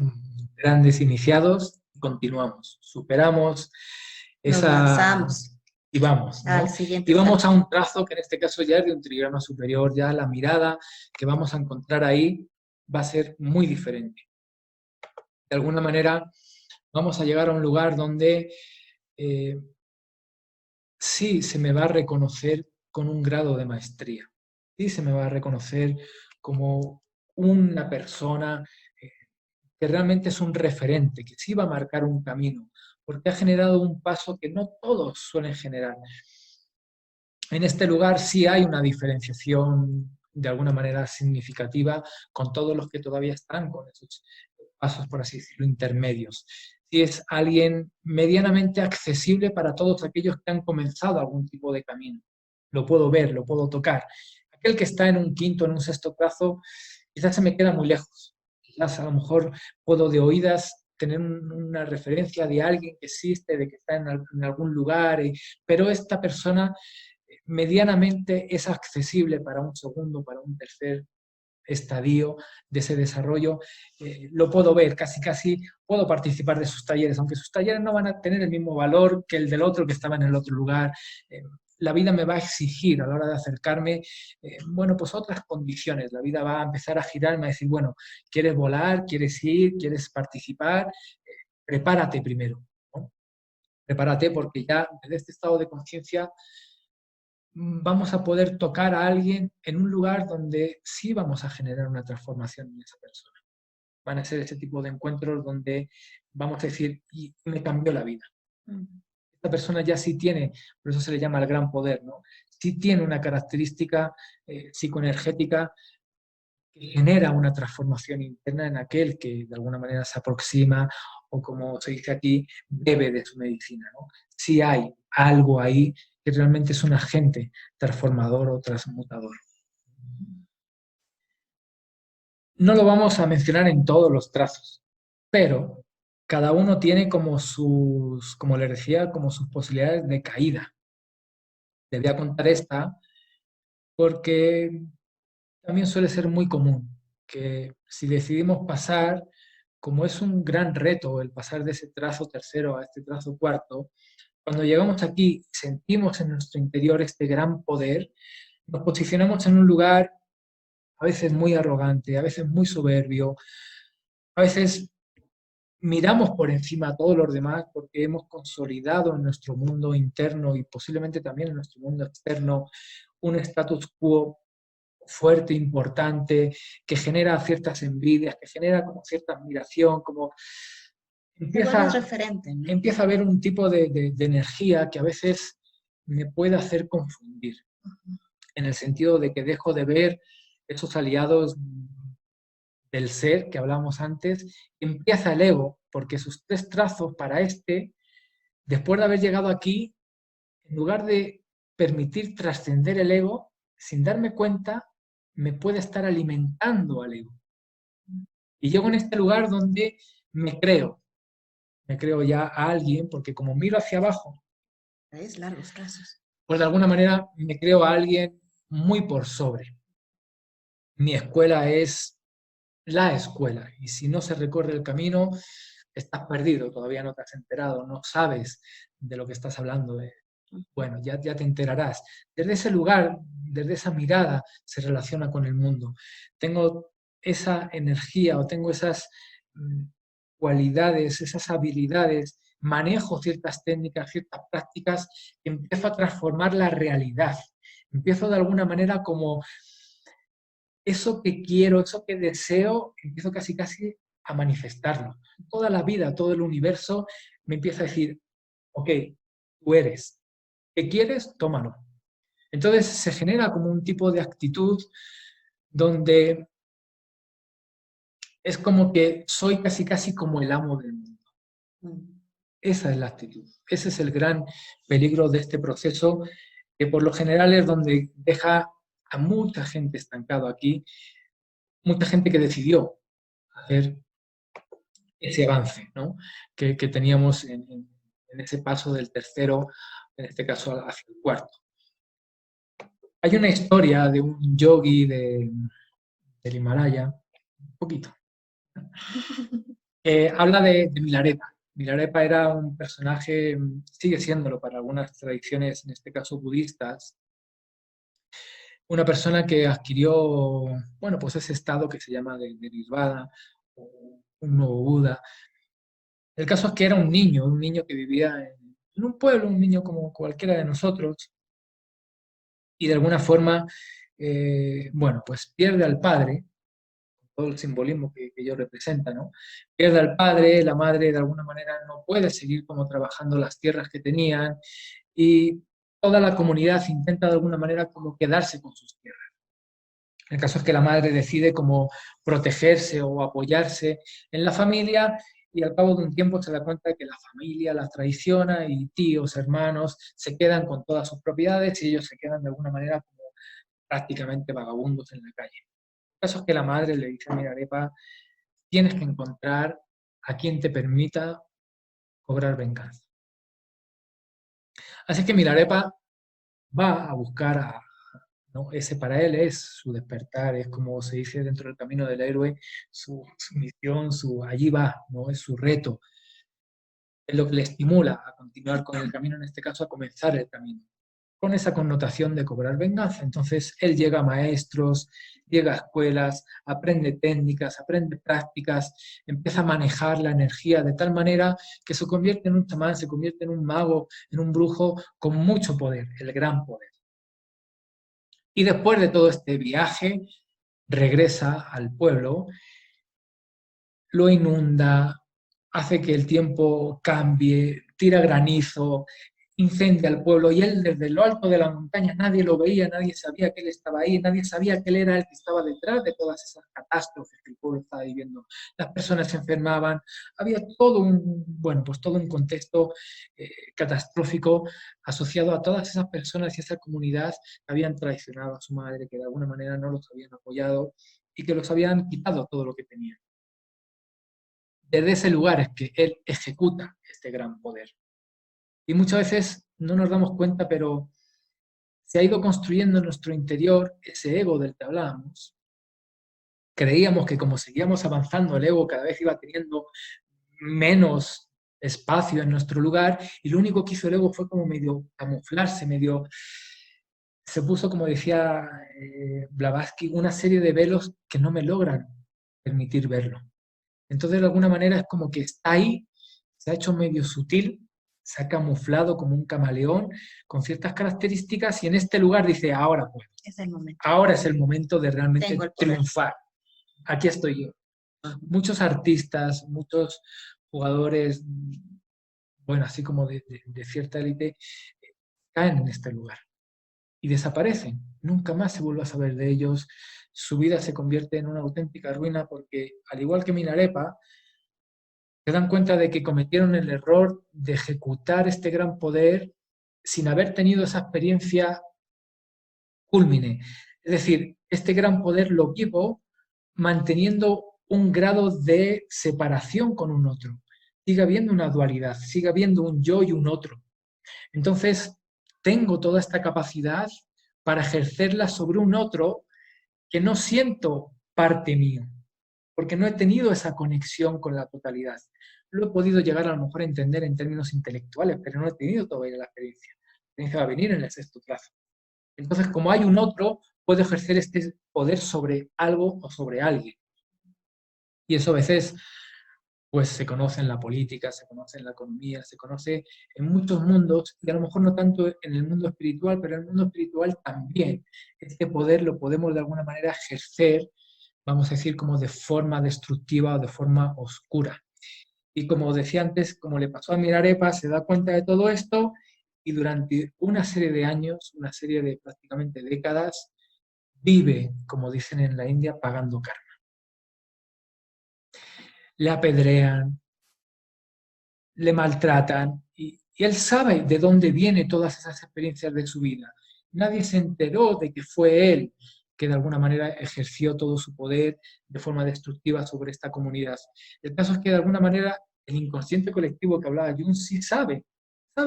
Speaker 2: grandes iniciados, continuamos, superamos
Speaker 1: Nos
Speaker 2: esa
Speaker 1: lanzamos
Speaker 2: y vamos,
Speaker 1: al
Speaker 2: ¿no?
Speaker 1: siguiente
Speaker 2: Y vamos a
Speaker 1: salto.
Speaker 2: un trazo que en este caso ya es de un trigrama superior, ya la mirada que vamos a encontrar ahí va a ser muy diferente. De alguna manera vamos a llegar a un lugar donde eh, sí se me va a reconocer con un grado de maestría, sí se me va a reconocer como una persona eh, que realmente es un referente, que sí va a marcar un camino, porque ha generado un paso que no todos suelen generar. En este lugar sí hay una diferenciación de alguna manera significativa con todos los que todavía están con esos pasos, por así decirlo, intermedios. Si es alguien medianamente accesible para todos aquellos que han comenzado algún tipo de camino. Lo puedo ver, lo puedo tocar. Aquel que está en un quinto, en un sexto plazo, quizás se me queda muy lejos. Quizás a lo mejor puedo de oídas tener una referencia de alguien que existe, de que está en algún lugar, pero esta persona medianamente es accesible para un segundo, para un tercer estadio de ese desarrollo, lo puedo ver, casi casi puedo participar de sus talleres, aunque sus talleres no van a tener el mismo valor que el del otro que estaba en el otro lugar. La vida me va a exigir a la hora de acercarme, bueno, pues otras condiciones. La vida va a empezar a girar, me va a decir, bueno, ¿quieres volar? ¿Quieres ir? ¿Quieres participar? Prepárate primero, ¿no? Prepárate porque ya desde este estado de conciencia vamos a poder tocar a alguien en un lugar donde sí vamos a generar una transformación en esa persona. Van a ser ese tipo de encuentros donde vamos a decir, y me cambió la vida. Esta persona ya sí tiene, por eso se le llama el gran poder, ¿no? Sí tiene una característica psicoenergética que genera una transformación interna en aquel que de alguna manera se aproxima o como se dice aquí, bebe de su medicina, ¿no? Sí hay algo ahí que realmente es un agente transformador o transmutador. No lo vamos a mencionar en todos los trazos, pero cada uno tiene como sus, como les decía, como sus posibilidades de caída. Les voy a contar esta porque también suele ser muy común que si decidimos pasar, como es un gran reto el pasar de ese trazo tercero a este trazo cuarto, cuando llegamos aquí sentimos en nuestro interior este gran poder, nos posicionamos en un lugar a veces muy arrogante, a veces muy soberbio, a veces miramos por encima a todos los demás porque hemos consolidado en nuestro mundo interno y posiblemente también en nuestro mundo externo un status quo fuerte, importante, que genera ciertas envidias, que genera como cierta admiración, como
Speaker 1: Te vuelves
Speaker 2: empieza,
Speaker 1: referente, ¿no?
Speaker 2: empieza a haber un tipo de energía que a veces me puede hacer confundir, en el sentido de que dejo de ver esos aliados del ser que hablamos antes, empieza el ego, porque sus tres trazos para este, después de haber llegado aquí, en lugar de permitir trascender el ego, sin darme cuenta, me puede estar alimentando al ego. Y llego en este lugar donde me creo ya a alguien, porque como miro hacia abajo,
Speaker 1: Es largos trazos.
Speaker 2: pues de alguna manera me creo a alguien muy por sobre. Mi escuela es la escuela, y si no se recorre el camino, estás perdido, todavía no te has enterado, no sabes de lo que estás hablando. Bueno, ya te enterarás. Desde ese lugar, desde esa mirada, se relaciona con el mundo. Tengo esa energía o tengo esas mm, cualidades, esas habilidades, manejo ciertas técnicas, ciertas prácticas, empiezo a transformar la realidad. Empiezo de alguna manera como eso que quiero, eso que deseo, empiezo casi casi a manifestarlo. Toda la vida, todo el universo me empieza a decir, ok, tú eres. ¿Qué quieres? Tómalo. Entonces se genera como un tipo de actitud donde es como que soy casi casi como el amo del mundo.
Speaker 1: Mm.
Speaker 2: Esa es la actitud. Ese es el gran peligro de este proceso, que por lo general es donde deja a mucha gente estancado aquí, mucha gente que decidió hacer ese avance, ¿no? que teníamos en ese paso del tercero, en este caso hacia el cuarto. Hay una historia de un yogi del Himalaya, un poquito, que habla de Milarepa. Milarepa era un personaje, sigue siéndolo para algunas tradiciones, en este caso budistas, una persona que adquirió, bueno, pues ese estado que se llama de Nirvana, o un nuevo Buda. El caso es que era un niño que vivía en un pueblo, un niño como cualquiera de nosotros, y de alguna forma, bueno, pues pierde al padre, todo el simbolismo que ello representa, ¿no? Pierde al padre, la madre de alguna manera no puede seguir como trabajando las tierras que tenían, y toda la comunidad intenta de alguna manera como quedarse con sus tierras. El caso es que la madre decide como protegerse o apoyarse en la familia, y al cabo de un tiempo se da cuenta de que la familia la traiciona y tíos, hermanos se quedan con todas sus propiedades y ellos se quedan de alguna manera como prácticamente vagabundos en la calle. El caso es que la madre le dice a Milarepa, tienes que encontrar a quien te permita cobrar venganza. Así que Milarepa va a buscar a, ¿no? Ese para él es su despertar, es como se dice dentro del camino del héroe, su misión, allí va, ¿no? Es su reto, es lo que le estimula a continuar con el camino, en este caso a comenzar el camino, con esa connotación de cobrar venganza. Entonces él llega a maestros, llega a escuelas, aprende técnicas, aprende prácticas, empieza a manejar la energía de tal manera que se convierte en un chamán, se convierte en un mago, en un brujo con mucho poder, el gran poder. Y después de todo este viaje, regresa al pueblo, lo inunda, hace que el tiempo cambie, tira granizo, incendia el pueblo, y él desde lo alto de la montaña nadie lo veía, nadie sabía que él estaba ahí, nadie sabía que él era el que estaba detrás de todas esas catástrofes que el pueblo estaba viviendo. Las personas se enfermaban, había todo un, bueno, pues todo un contexto catastrófico asociado a todas esas personas y esa comunidad que habían traicionado a su madre, que de alguna manera no los habían apoyado y que los habían quitado todo lo que tenían. Desde ese lugar es que él ejecuta este gran poder. Y muchas veces no nos damos cuenta, pero se ha ido construyendo en nuestro interior ese ego del que hablábamos. Creíamos que como seguíamos avanzando, el ego cada vez iba teniendo menos espacio en nuestro lugar, y lo único que hizo el ego fue como medio camuflarse, medio... Se puso, como decía Blavatsky, una serie de velos que no me logran permitir verlo. Entonces, de alguna manera, es como que está ahí, se ha hecho medio sutil, se ha camuflado como un camaleón con ciertas características, y en este lugar dice, ahora puedo.
Speaker 1: Es el momento.
Speaker 2: Ahora es el momento de realmente
Speaker 1: Tengo el poder.
Speaker 2: triunfar. Aquí estoy yo. Muchos artistas, muchos jugadores, bueno, así como de cierta élite, caen en este lugar y desaparecen. Nunca más se vuelve a saber de ellos. Su vida se convierte en una auténtica ruina porque, al igual que Milarepa, se dan cuenta de que cometieron el error de ejecutar este gran poder sin haber tenido esa experiencia cúlmine. Es decir, este gran poder lo vivo manteniendo un grado de separación con un otro. Sigue habiendo una dualidad, sigue habiendo un yo y un otro. Entonces, tengo toda esta capacidad para ejercerla sobre un otro que no siento parte mío, porque no he tenido esa conexión con la totalidad. Lo he podido llegar a lo mejor a entender en términos intelectuales, pero no he tenido todavía la experiencia. La experiencia va a venir en el sexto plazo. Entonces, como hay un otro, puedo ejercer este poder sobre algo o sobre alguien. Y eso a veces pues se conoce en la política, se conoce en la economía, se conoce en muchos mundos, y a lo mejor no tanto en el mundo espiritual, pero en el mundo espiritual también. Este poder lo podemos de alguna manera ejercer, vamos a decir, como de forma destructiva o de forma oscura. Y como decía antes, como le pasó a Milarepa, se da cuenta de todo esto y durante una serie de años, una serie de prácticamente décadas, vive, como dicen en la India, pagando karma. Le apedrean, le maltratan y él sabe de dónde vienen todas esas experiencias de su vida. Nadie se enteró de que fue él que de alguna manera ejerció todo su poder de forma destructiva sobre esta comunidad. El caso es que de alguna manera el inconsciente colectivo que hablaba Jung sí sabe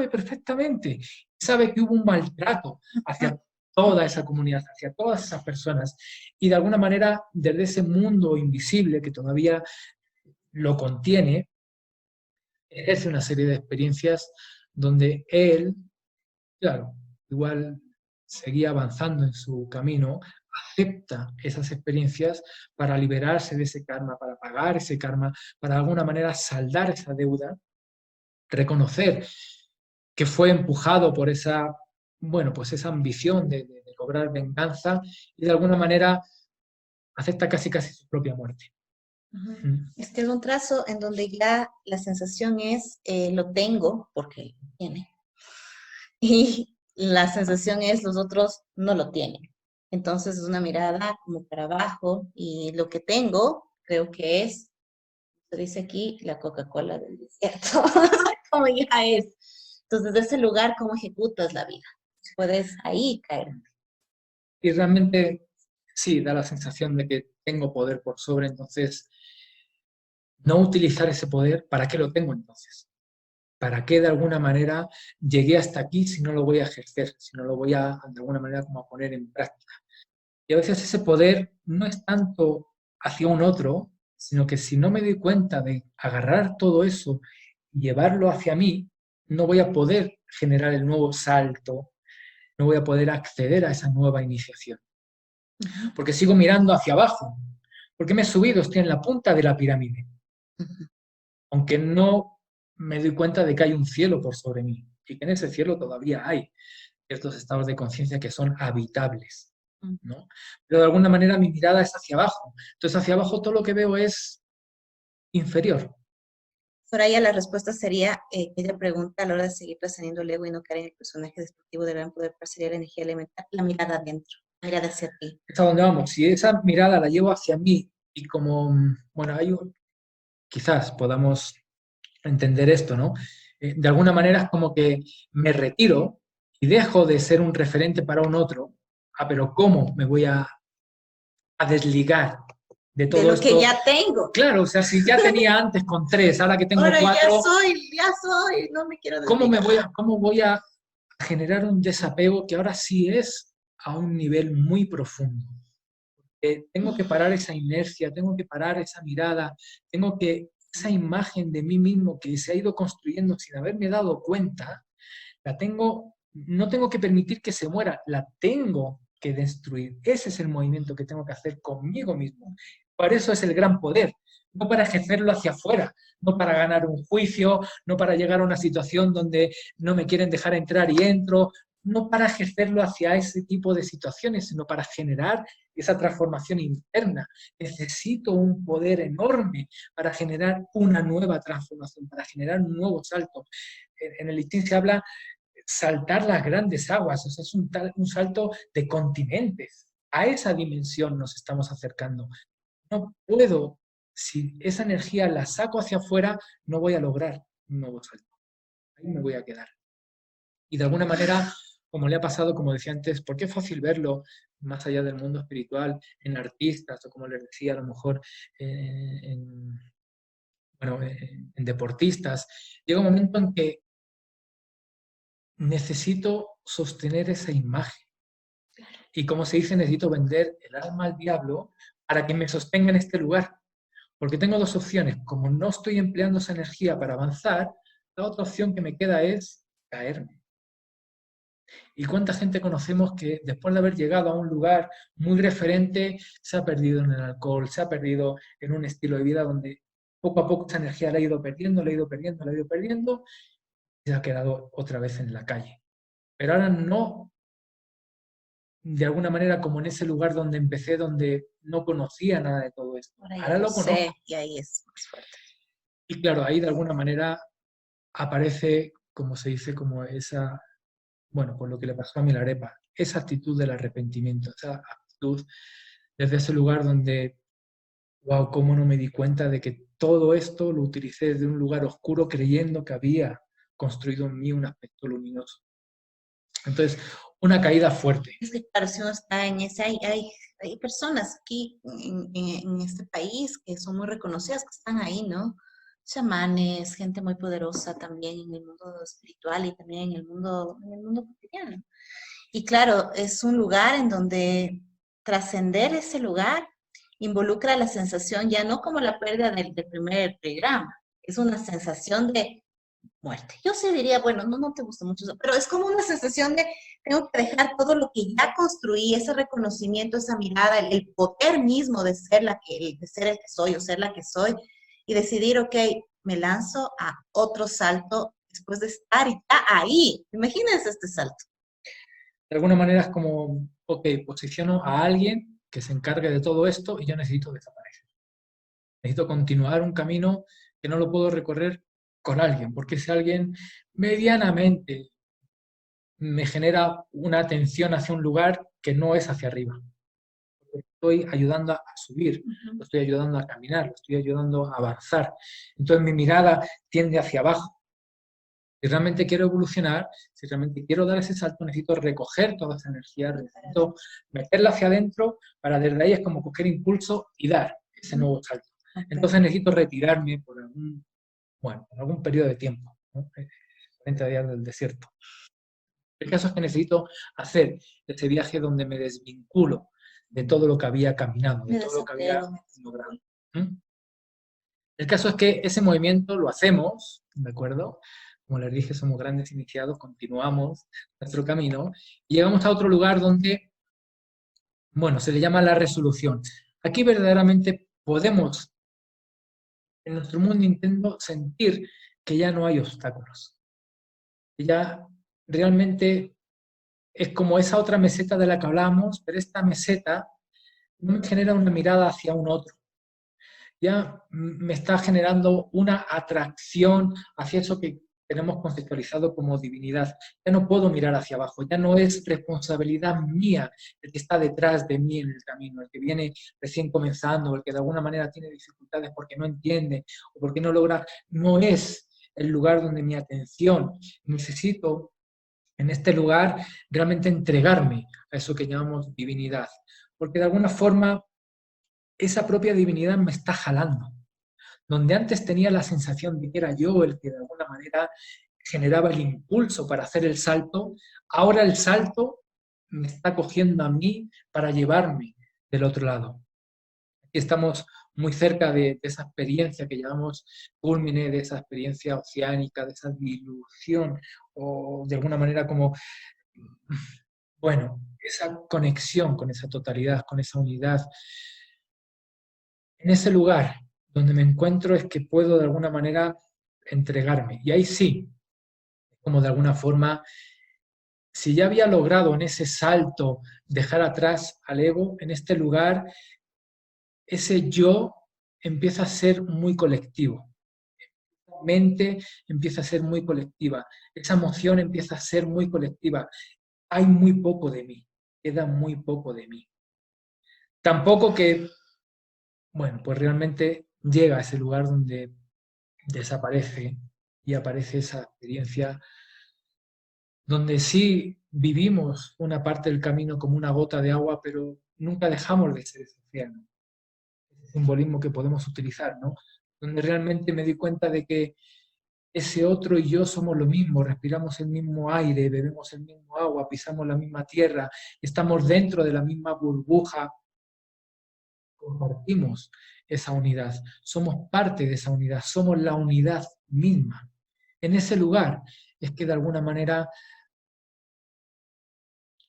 Speaker 2: perfectamente, sabe que hubo un maltrato hacia toda esa comunidad, hacia todas esas personas, y de alguna manera desde ese mundo invisible que todavía lo contiene, ejerce una serie de experiencias donde él, claro, igual seguía avanzando en su camino, acepta esas experiencias para liberarse de ese karma, para pagar ese karma, para de alguna manera saldar esa deuda, reconocer que fue empujado por esa, bueno, pues esa ambición de cobrar venganza y de alguna manera acepta casi casi su propia muerte.
Speaker 1: Es que es un trazo en donde ya la sensación es, lo tengo porque lo tiene. Y la sensación es, los otros no lo tienen. Entonces es una mirada como para abajo y lo que tengo creo que es, se dice aquí, la Coca-Cola del desierto. Como ya es. Entonces, de ese lugar, ¿cómo ejecutas la vida? Puedes ahí caer.
Speaker 2: Y realmente sí, da la sensación de que tengo poder por sobre, entonces no utilizar ese poder, ¿para qué lo tengo entonces? ¿Para qué de alguna manera llegué hasta aquí si no lo voy a ejercer, si no lo voy a de alguna manera como a poner en práctica? Y a veces ese poder no es tanto hacia un otro, sino que si no me doy cuenta de agarrar todo eso y llevarlo hacia mí, no voy a poder generar el nuevo salto, no voy a poder acceder a esa nueva iniciación. Porque sigo mirando hacia abajo, porque me he subido, estoy en la punta de la pirámide, aunque no me doy cuenta de que hay un cielo por sobre mí y que en ese cielo todavía hay ciertos estados de conciencia que son habitables, ¿no? Pero de alguna manera mi mirada es hacia abajo. Entonces hacia abajo todo lo que veo es inferior.
Speaker 1: Soraya, la respuesta sería que ella pregunta a la hora de seguir trascendiendo el ego y no caer en el personaje destructivo del gran poder parcial la energía elemental, la mirada adentro, la mirada hacia ti.
Speaker 2: Es a donde vamos. Si esa mirada la llevo hacia mí y como, bueno, quizás podamos entender esto, ¿no? De alguna manera es como que me retiro y dejo de ser un referente para un otro. Ah, pero ¿cómo me voy a desligar de
Speaker 1: De
Speaker 2: todo
Speaker 1: lo que
Speaker 2: esto?
Speaker 1: ya tengo.
Speaker 2: Claro, o sea, si ya tenía antes con 3, ahora que tengo
Speaker 1: Ahora
Speaker 2: 4,
Speaker 1: ya soy, no me quiero
Speaker 2: ¿cómo
Speaker 1: desligar.
Speaker 2: cómo voy a generar un desapego que ahora sí es a un nivel muy profundo? Tengo que parar esa inercia, tengo que parar esa mirada, esa imagen de mí mismo que se ha ido construyendo sin haberme dado cuenta, no tengo que permitir que se muera, la tengo que destruir. Ese es el movimiento que tengo que hacer conmigo mismo. Por eso es el gran poder, no para ejercerlo hacia afuera, no para ganar un juicio, no para llegar a una situación donde no me quieren dejar entrar y entro, no para ejercerlo hacia ese tipo de situaciones, sino para generar esa transformación interna. Necesito un poder enorme para generar una nueva transformación, para generar un nuevo salto. En el listín se habla saltar las grandes aguas, o sea, es un salto de continentes. A esa dimensión nos estamos acercando. No puedo, si esa energía la saco hacia afuera, no voy a lograr un nuevo salto. Ahí me voy a quedar. Y de alguna manera, como le ha pasado, como decía antes, porque es fácil verlo más allá del mundo espiritual, en artistas, o como les decía, a lo mejor en, bueno, en deportistas, llega un momento en que necesito sostener esa imagen. Y como se dice, necesito vender el alma al diablo para que me sostenga en este lugar. Porque tengo dos opciones. Como no estoy empleando esa energía para avanzar, la otra opción que me queda es caerme. ¿Y cuánta gente conocemos que después de haber llegado a un lugar muy referente se ha perdido en el alcohol, se ha perdido en un estilo de vida donde poco a poco esa energía la ha ido perdiendo, la ha ido perdiendo, la ha ido perdiendo y se ha quedado otra vez en la calle? Pero ahora no de alguna manera como en ese lugar donde empecé, donde no conocía nada de todo esto.
Speaker 1: Ya
Speaker 2: Ahora
Speaker 1: lo
Speaker 2: lo
Speaker 1: sé,
Speaker 2: conozco.
Speaker 1: y ahí es más fuerte.
Speaker 2: Y claro, ahí de alguna manera aparece, como se dice, como bueno, pues lo que le pasó a Milarepa, esa actitud del arrepentimiento, esa actitud desde ese lugar donde, wow, cómo no me di cuenta de que todo esto lo utilicé desde un lugar oscuro creyendo que había construido en mí un aspecto luminoso. Entonces, una caída fuerte.
Speaker 1: Es que claro, si uno está en ese, hay personas aquí en este país que son muy reconocidas, que están ahí, ¿no? Chamanes, gente muy poderosa también en el mundo espiritual y también en el mundo cotidiano. Y claro, es un lugar en donde trascender ese lugar involucra la sensación ya no como la pérdida del primer programa, es una sensación de muerte. Yo sí diría, bueno, no te gusta mucho eso, pero es como una sensación de tengo que dejar todo lo que ya construí, ese reconocimiento, esa mirada, el poder mismo de ser de ser el que soy o ser la que soy y decidir, ok, me lanzo a otro salto después de estar ya ahí. Imagínense este salto.
Speaker 2: De alguna manera es como, ok, posiciono a alguien que se encargue de todo esto y yo necesito desaparecer. Necesito continuar un camino que no lo puedo recorrer con alguien, porque ese alguien medianamente me genera una atención hacia un lugar que no es hacia arriba. Estoy ayudando a subir, lo estoy ayudando a caminar, lo estoy ayudando a avanzar. Entonces mi mirada tiende hacia abajo. Si realmente quiero evolucionar, si realmente quiero dar ese salto, necesito recoger toda esa energía, necesito meterla hacia adentro para desde ahí es como coger impulso y dar ese nuevo salto. Entonces necesito retirarme por algún periodo de tiempo, ¿no? 40 días del desierto. El caso es que necesito hacer ese viaje donde me desvinculo de todo lo que había caminado, de
Speaker 1: Me
Speaker 2: todo lo que había
Speaker 1: desapego.
Speaker 2: logrado. ¿Mm? El caso es que ese movimiento lo hacemos, ¿de acuerdo? Como les dije, somos grandes iniciados, continuamos nuestro camino y llegamos a otro lugar donde, bueno, se le llama la resolución. Aquí verdaderamente podemos, en nuestro mundo Nintendo, sentir que ya no hay obstáculos. Que ya realmente es como esa otra meseta de la que hablamos, pero esta meseta no me genera una mirada hacia un otro. Ya me está generando una atracción hacia eso que tenemos conceptualizado como divinidad. Ya no puedo mirar hacia abajo, ya no es responsabilidad mía el que está detrás de mí en el camino, el que viene recién comenzando, el que de alguna manera tiene dificultades porque no entiende o porque no logra, no es el lugar donde mi atención. Necesito en este lugar realmente entregarme a eso que llamamos divinidad, porque de alguna forma esa propia divinidad me está jalando. Donde antes tenía la sensación de que era yo el que de alguna manera generaba el impulso para hacer el salto, ahora el salto me está cogiendo a mí para llevarme del otro lado. Aquí estamos muy cerca de esa experiencia que llamamos culmine, de esa experiencia oceánica, de esa dilución, o de alguna manera como, bueno, esa conexión con esa totalidad, con esa unidad. En ese lugar donde me encuentro es que puedo de alguna manera entregarme. Y ahí sí, como de alguna forma, si ya había logrado en ese salto dejar atrás al ego, en este lugar, ese yo empieza a ser muy colectivo. La mente empieza a ser muy colectiva. Esa emoción empieza a ser muy colectiva. Hay muy poco de mí. Queda muy poco de mí. Tampoco que, bueno, pues realmente llega a ese lugar donde desaparece y aparece esa experiencia donde sí vivimos una parte del camino como una gota de agua, pero nunca dejamos de ser ese océano, ese simbolismo que podemos utilizar, ¿no? Donde realmente me di cuenta de que ese otro y yo somos lo mismo, respiramos el mismo aire, bebemos el mismo agua, pisamos la misma tierra, estamos dentro de la misma burbuja, compartimos esa unidad, somos parte de esa unidad, somos la unidad misma. En ese lugar es que de alguna manera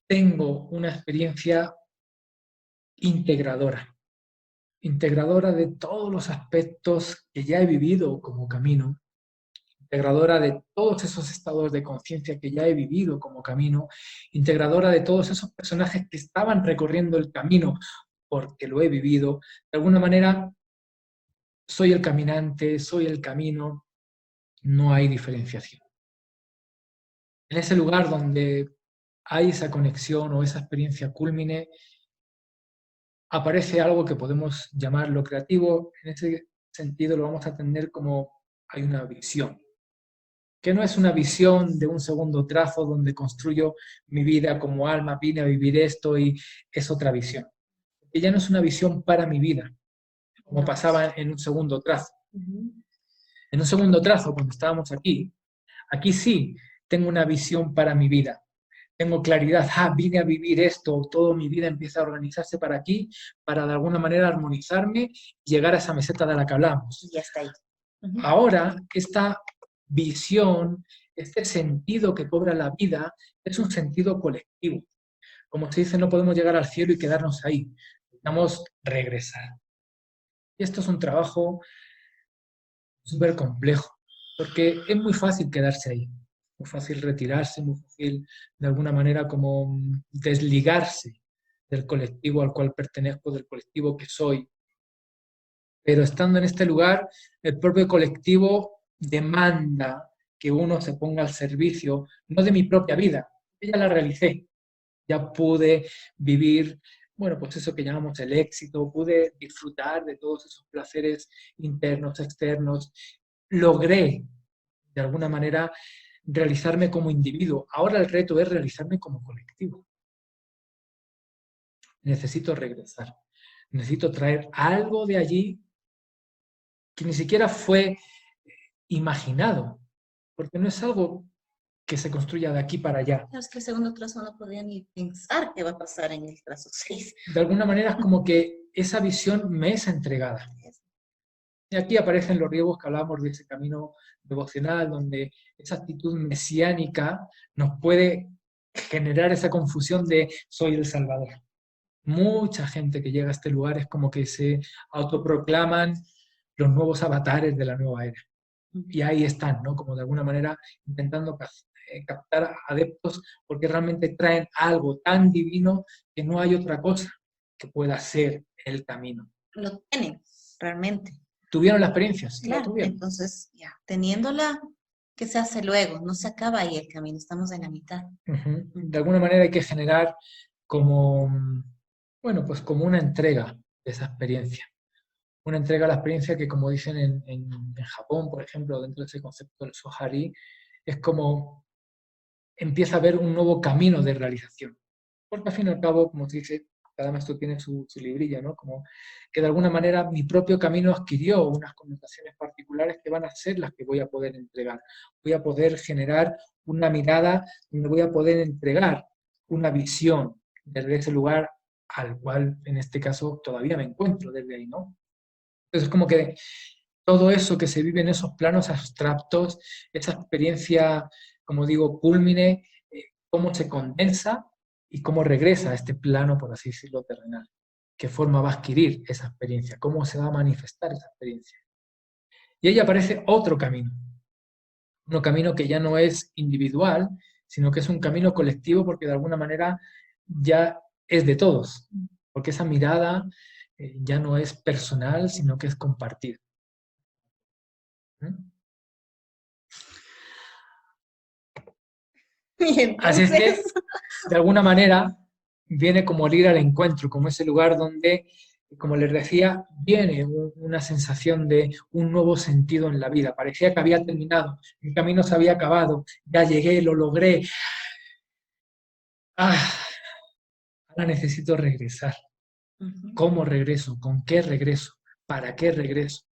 Speaker 2: tengo una experiencia integradora, integradora de todos los aspectos que ya he vivido como camino, integradora de todos esos estados de conciencia que ya he vivido como camino, integradora de todos esos personajes que estaban recorriendo el camino porque lo he vivido. De alguna manera, soy el caminante, soy el camino, no hay diferenciación. En ese lugar donde hay esa conexión o esa experiencia cúlmine, aparece algo que podemos llamar lo creativo. En ese sentido lo vamos a entender como hay una visión, que no es una visión de un segundo trazo donde construyo mi vida como alma, vine a vivir esto y es otra visión. Que ya no es una visión para mi vida, como pasaba en un segundo trazo. En un segundo trazo, cuando estábamos aquí, aquí sí tengo una visión para mi vida. Tengo claridad, vine a vivir esto, toda mi vida empieza a organizarse para aquí, para de alguna manera armonizarme y llegar a esa meseta de la que hablamos.
Speaker 1: Y ya está ahí.
Speaker 2: Ahora, esta visión, este sentido que cobra la vida, es un sentido colectivo. Como se dice, no podemos llegar al cielo y quedarnos ahí. Necesitamos regresar. Y esto es un trabajo súper complejo, porque es muy fácil quedarse ahí, muy fácil retirarse, muy fácil de alguna manera como desligarse del colectivo al cual pertenezco, del colectivo que soy. Pero estando en este lugar, el propio colectivo demanda que uno se ponga al servicio, no de mi propia vida, ya la realicé, ya pude vivir, bueno, pues eso que llamamos el éxito, pude disfrutar de todos esos placeres internos, externos, logré de alguna manera realizarme como individuo. Ahora el reto es realizarme como colectivo. Necesito regresar, necesito traer algo de allí que ni siquiera fue imaginado, porque no es algo que se construya de aquí para allá.
Speaker 1: Es que el segundo trazo no podía ni pensar qué va a pasar en el trazo 6.
Speaker 2: De alguna manera es como que esa visión me es entregada. Y aquí aparecen los riesgos que hablábamos de ese camino devocional, donde esa actitud mesiánica nos puede generar esa confusión de soy el Salvador. Mucha gente que llega a este lugar es como que se autoproclaman los nuevos avatares de la nueva era. Y ahí están, ¿no? Como de alguna manera intentando captar adeptos porque realmente traen algo tan divino que no hay otra cosa que pueda ser el camino.
Speaker 1: Lo tienen, realmente.
Speaker 2: ¿Tuvieron la experiencia? Sí, la
Speaker 1: Claro,
Speaker 2: tuvieron.
Speaker 1: entonces ya, teniéndola, ¿qué se hace luego? No se acaba ahí el camino, estamos en la mitad.
Speaker 2: De alguna manera hay que generar como, bueno, pues como una entrega de esa experiencia. Una entrega a la experiencia que, como dicen en Japón, por ejemplo, dentro de ese concepto del Sohari, es como empieza a haber un nuevo camino de realización. Porque al fin y al cabo, como se dice, cada maestro tiene su librilla, ¿no? Como que de alguna manera mi propio camino adquirió unas connotaciones particulares que van a ser las que voy a poder entregar. Voy a poder generar una mirada donde voy a poder entregar una visión desde ese lugar al cual en este caso todavía me encuentro desde ahí, ¿no? Entonces, como que todo eso que se vive en esos planos abstractos, esa experiencia, como digo, cúlmine, cómo se condensa y cómo regresa a este plano, por así decirlo, terrenal. ¿Qué forma va a adquirir esa experiencia? ¿Cómo se va a manifestar esa experiencia? Y ahí aparece otro camino. Un camino que ya no es individual, sino que es un camino colectivo porque de alguna manera ya es de todos. Porque esa mirada ya no es personal, sino que es compartida. Así es que, de alguna manera, viene como el ir al encuentro, como ese lugar donde, como les decía, viene una sensación de un nuevo sentido en la vida. Parecía que había terminado, mi camino se había acabado, ya llegué, lo logré. Ahora necesito regresar. ¿Cómo regreso? ¿Con qué regreso? ¿Para qué regreso?